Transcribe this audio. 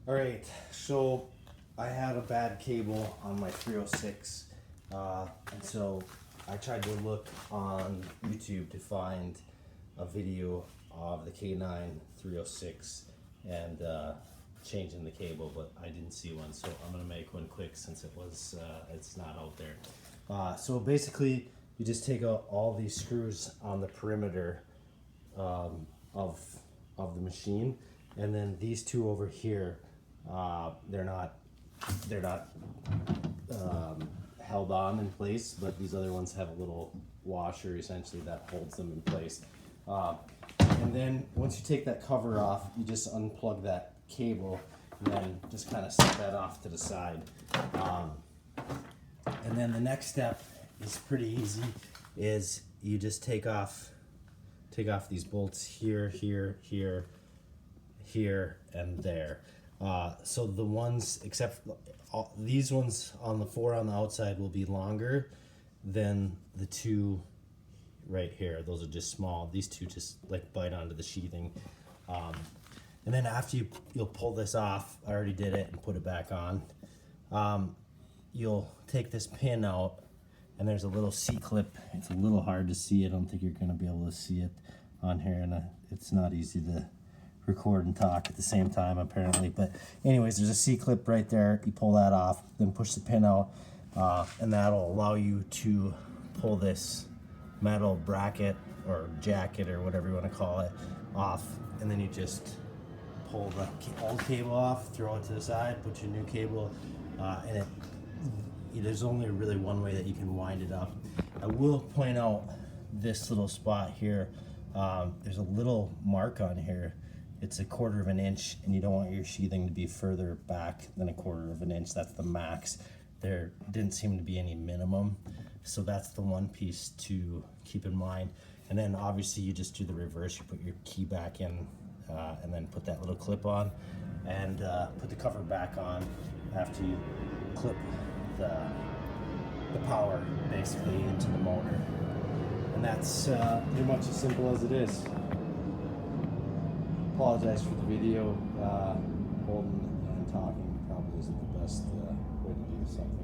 All right, so I had a bad cable on my 306, and so I tried to look on YouTube to find a video of the K9-306 and changing the cable, but I didn't see one, so I'm gonna make one quick since it's not out there. So basically, you just take out all these screws on the perimeter of the machine, and then these two over here. They're not held on in place, but these other ones have a little washer essentially that holds them in place. And then once you take that cover off, you just unplug that cable and then just kind of set that off to the side. And then the next step is pretty easy. Is you just take off these bolts here, here, here, here, and there. So the ones, except these ones on the four on the outside will be longer than the two right here. Those are just small. These two just like bite onto the sheathing. And then after you'll pull this off, I already did it, and put it back on. You'll take this pin out, and there's a little C-clip. It's a little hard to see. I don't think you're gonna be able to see it on here, and it's not easy to record and talk at the same time apparently, but anyways, there's a C-clip right there. You pull that off, then push the pin out, and that'll allow you to pull this metal bracket or jacket or whatever you want to call it off, and then you just pull the old cable off, throw it to the side, put your new cable, and there's only really one way that you can wind it up. I will point out this little spot here. There's a little mark on here. It's 1/4 of an inch, and you don't want your sheathing to be further back than 1/4 of an inch. That's the max. There didn't seem to be any minimum, so that's the one piece to keep in mind. And then obviously you just do the reverse. You put your key back in, and then put that little clip on, and put the cover back on after you clip the power basically into the motor. And that's pretty much as simple as it is. Apologize for the video. Holding and talking probably isn't the best way to do something.